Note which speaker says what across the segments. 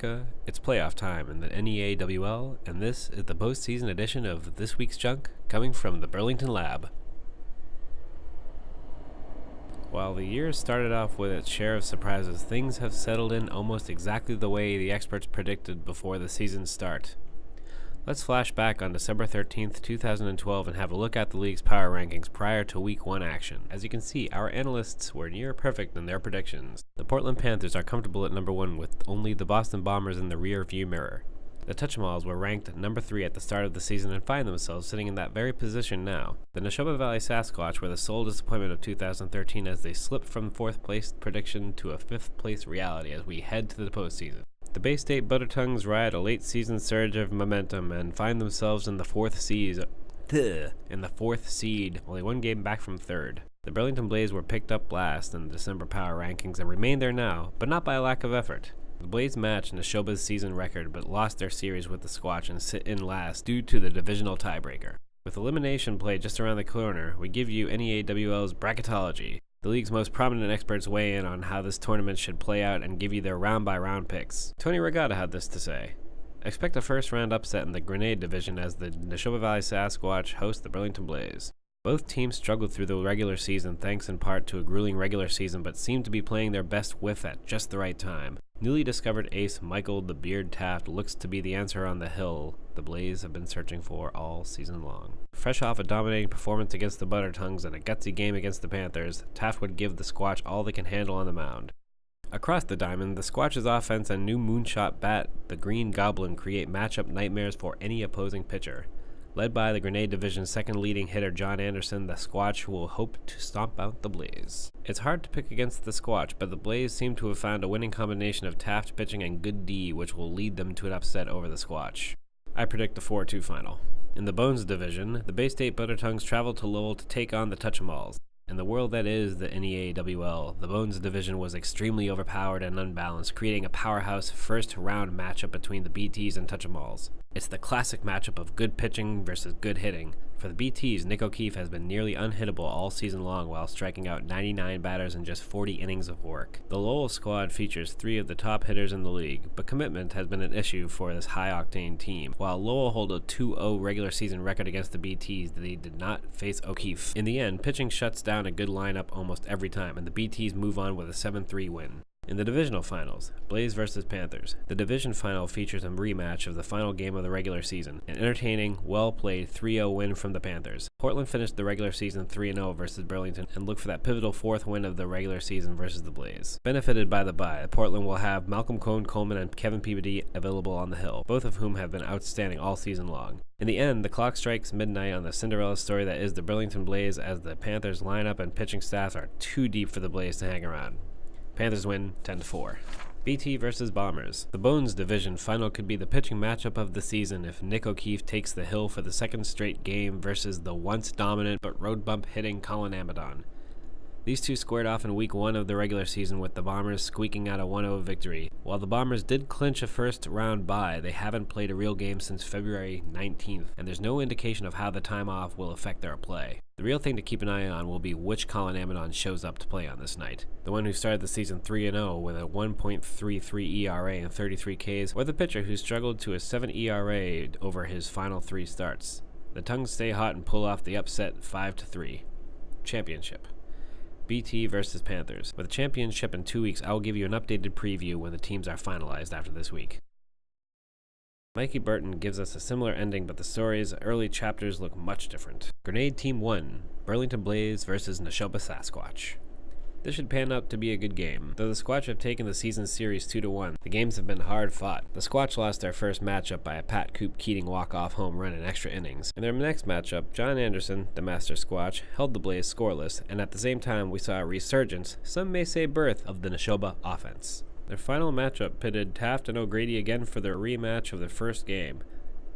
Speaker 1: America, it's playoff time in the NEAWL, and this is the postseason edition of This Week's Junk, coming from the Burlington Lab. While the year started off with its share of surprises, things have settled in almost exactly the way the experts predicted before the season's start. Let's flash back on December 13th, 2012 and have a look at the league's power rankings prior to Week 1 action. As you can see, our analysts were near perfect in their predictions. The Portland Panthers are comfortable at number 1 with only the Boston Bombers in the rear view mirror. The Touch-em-alls were ranked number 3 at the start of the season and find themselves sitting in that very position now. The Neshoba Valley Sasquatch were the sole disappointment of 2013 as they slipped from 4th place prediction to a 5th place reality as we head to the postseason. The Bay State Buttertongues ride a late season surge of momentum and find themselves in the 4th seed, only one game back from 3rd. The Burlington Blaze were picked up last in the December power rankings and remain there now, but not by a lack of effort. The Blaze matched Neshoba's season record but lost their series with the Squatch and sit in last due to the divisional tiebreaker. With elimination play just around the corner, we give you NEAWL's bracketology. The league's most prominent experts weigh in on how this tournament should play out and give you their round-by-round picks. Tony Regatta had this to say: "Expect a first-round upset in the Grenade division as the Neshoba Valley Sasquatch host the Burlington Blaze. Both teams struggled through the regular season thanks in part to a grueling regular season but seem to be playing their best whiff at just the right time. Newly discovered ace Michael the Beard Taft looks to be the answer on the hill the Blaze have been searching for all season long. Fresh off a dominating performance against the Buttertongues and a gutsy game against the Panthers, Taft would give the Squatch all they can handle on the mound. Across the diamond, the Squatch's offense and new moonshot bat, the Green Goblin, create matchup nightmares for any opposing pitcher. Led by the Grenade Division's second leading hitter John Anderson, the Squatch will hope to stomp out the Blaze. It's hard to pick against the Squatch, but the Blaze seem to have found a winning combination of Taft pitching and good D, which will lead them to an upset over the Squatch. I predict a 4-2 final. In the Bones Division, the Bay State Buttertongues travel to Lowell to take on the Touch-em-alls. In the world that is the NEAWL, the Bones Division was extremely overpowered and unbalanced, creating a powerhouse first-round matchup between the BTs and Touch-em-alls. It's the classic matchup of good pitching versus good hitting. For the BTs, Nick O'Keefe has been nearly unhittable all season long while striking out 99 batters in just 40 innings of work. The Lowell squad features 3 of the top hitters in the league, but commitment has been an issue for this high-octane team. While Lowell hold a 2-0 regular season record against the BTs, they did not face O'Keefe. In the end, pitching shuts down a good lineup almost every time, and the BTs move on with a 7-3 win. In the divisional finals, Blaze vs. Panthers. The division final features a rematch of the final game of the regular season, an entertaining, well-played 3-0 win from the Panthers. Portland finished the regular season 3-0 versus Burlington and look for that pivotal 4th win of the regular season versus the Blaze. Benefited by the bye, Portland will have Malcolm Coleman and Kevin Peabody available on the hill, both of whom have been outstanding all season long. In the end, the clock strikes midnight on the Cinderella story that is the Burlington Blaze as the Panthers lineup and pitching staff are too deep for the Blaze to hang around. Panthers win 10-4. BT vs. Bombers. The Bones Division final could be the pitching matchup of the season if Nick O'Keefe takes the hill for the second straight game versus the once dominant but road bump hitting Colin Amadon. These two squared off in Week 1 of the regular season with the Bombers squeaking out a 1-0 victory. While the Bombers did clinch a first-round bye, they haven't played a real game since February 19th, and there's no indication of how the time off will affect their play. The real thing to keep an eye on will be which Colin Amadon shows up to play on this night. The one who started the season 3-0 with a 1.33 ERA and 33 Ks, or the pitcher who struggled to a 7 ERA over his final 3 starts. The Tongues stay hot and pull off the upset 5-3. Championship. BT vs. Panthers. With the championship in 2 weeks, I will give you an updated preview when the teams are finalized after this week. Mikey Burton gives us a similar ending, but the story's early chapters look much different. Grenade Team 1, Burlington Blaze vs. Neshoba Sasquatch. This should pan out to be a good game. Though the Squatch have taken the season series 2-1, the games have been hard fought. The Squatch lost their first matchup by a Pat Coop Keating walk-off home run in extra innings. In their next matchup, John Anderson, the master Squatch, held the Blaze scoreless, and at the same time we saw a resurgence, some may say birth, of the Neshoba offense. Their final matchup pitted Taft and O'Grady again for their rematch of their first game.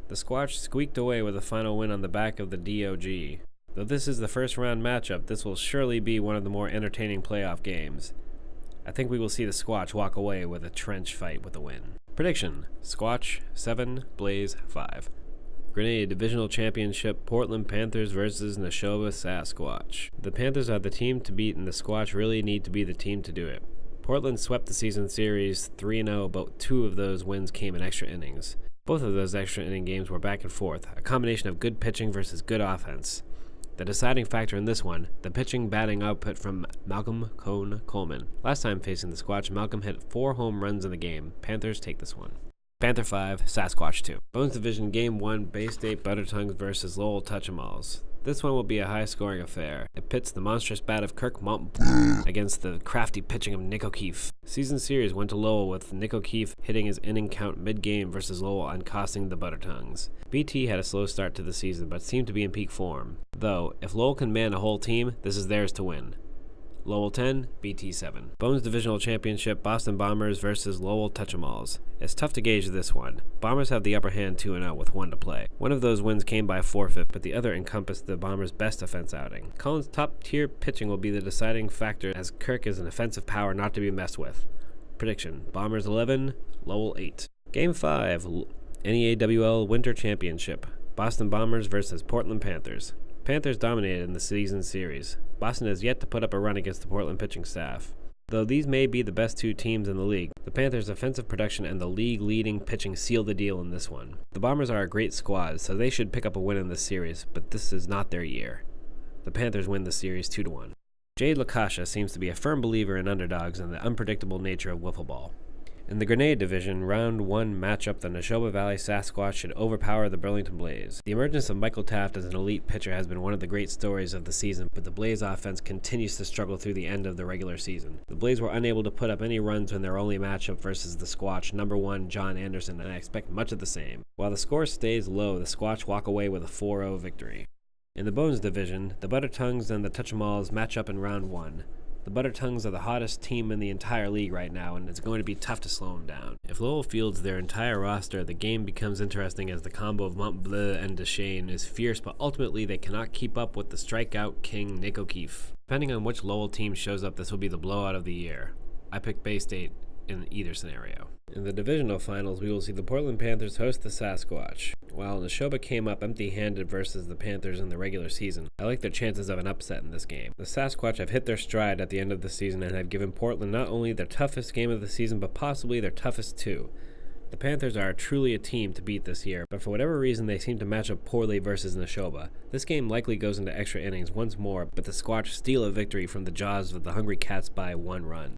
Speaker 1: The Squatch squeaked away with a final win on the back of the DOG. Though this is the first round matchup, this will surely be one of the more entertaining playoff games. I think we will see the Squatch walk away with a trench fight with a win. Prediction: Squatch 7, Blaze 5. Grenade Divisional Championship, Portland Panthers vs. Neshoba Sasquatch. The Panthers are the team to beat and the Squatch really need to be the team to do it. Portland swept the season series 3-0, but 2 of those wins came in extra innings. Both of those extra inning games were back and forth, a combination of good pitching versus good offense. The deciding factor in this one, the pitching-batting output from Malcolm Coleman. Last time facing the Squatch, Malcolm hit 4 home runs in the game. Panthers take this one. Panther 5, Sasquatch 2. Bones Division Game 1, Bay State Buttertongues versus Lowell Touch-em-alls. This one will be a high-scoring affair. It pits the monstrous bat of Kirk Montbleu against the crafty pitching of Nick O'Keefe. Season series went to Lowell with Nick O'Keefe hitting his inning count mid-game versus Lowell and costing the Buttertongues. BT had a slow start to the season but seemed to be in peak form. Though, if Lowell can man a whole team, this is theirs to win. Lowell 10, BT 7. Bones Divisional Championship, Boston Bombers versus Lowell Touch-em-alls. It's tough to gauge this one. Bombers have the upper hand 2-0 with 1 to play. One of those wins came by forfeit, but the other encompassed the Bombers' best offense outing. Cullen's top-tier pitching will be the deciding factor as Kirk is an offensive power not to be messed with. Prediction, Bombers 11, Lowell 8. Game 5, NEAWL Winter Championship, Boston Bombers versus Portland Panthers. Panthers dominated in the season series. Boston has yet to put up a run against the Portland pitching staff. Though these may be the best 2 teams in the league, the Panthers' offensive production and the league-leading pitching seal the deal in this one. The Bombers are a great squad, so they should pick up a win in this series, but this is not their year. The Panthers win the series 2-1. Jade Lakasha seems to be a firm believer in underdogs and the unpredictable nature of wiffle ball. In the Grenade Division, Round 1 matchup, the Neshoba Valley Sasquatch should overpower the Burlington Blaze. The emergence of Michael Taft as an elite pitcher has been one of the great stories of the season, but the Blaze offense continues to struggle through the end of the regular season. The Blaze were unable to put up any runs in their only matchup versus the Squatch, number 1 John Anderson, and I expect much of the same. While the score stays low, the Squatch walk away with a 4-0 victory. In the Bones Division, the Buttertongues and the Touch-em-alls match up in Round 1. The Buttertongues are the hottest team in the entire league right now, and it's going to be tough to slow them down. If Lowell fields their entire roster, the game becomes interesting as the combo of Montbleu and Deschain is fierce, but ultimately they cannot keep up with the strikeout king Nick O'Keefe. Depending on which Lowell team shows up, this will be the blowout of the year. I picked Bay State in either scenario. In the divisional finals, we will see the Portland Panthers host the Sasquatch. While Neshoba came up empty-handed versus the Panthers in the regular season, I like their chances of an upset in this game. The Sasquatch have hit their stride at the end of the season and have given Portland not only their toughest game of the season, but possibly their toughest too. The Panthers are truly a team to beat this year, but for whatever reason they seem to match up poorly versus Neshoba. This game likely goes into extra innings once more, but the Squatch steal a victory from the jaws of the Hungry Cats by 1 run.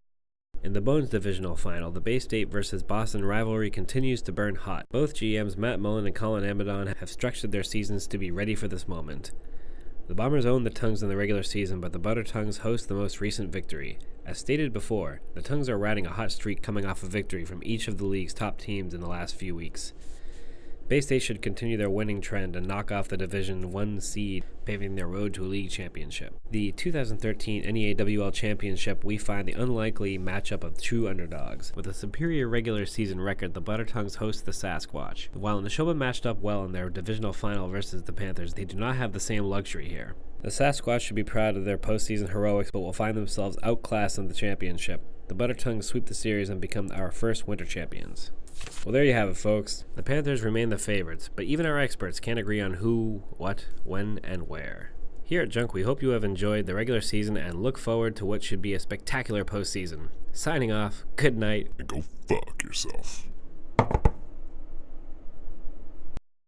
Speaker 1: In the Bones Divisional Final, the Bay State versus Boston rivalry continues to burn hot. Both GMs Matt Mullen and Colin Amadon have structured their seasons to be ready for this moment. The Bombers own the Tongues in the regular season, but the Buttertongues host the most recent victory. As stated before, the Tongues are riding a hot streak coming off a victory from each of the league's top teams in the last few weeks. Bay State should continue their winning trend and knock off the Division 1 seed, paving their road to a league championship. The 2013 NEAWL Championship, we find the unlikely matchup of true underdogs. With a superior regular season record, the Buttertongues host the Sasquatch. While Neshoba matched up well in their divisional final versus the Panthers, they do not have the same luxury here. The Sasquatch should be proud of their postseason heroics, but will find themselves outclassed in the championship. The Buttertongues sweep the series and become our first winter champions. Well, there you have it, folks. The Panthers remain the favorites, but even our experts can't agree on who, what, when, and where. Here at Junk, we hope you have enjoyed the regular season and look forward to what should be a spectacular postseason. Signing off, good night,
Speaker 2: and go fuck yourself.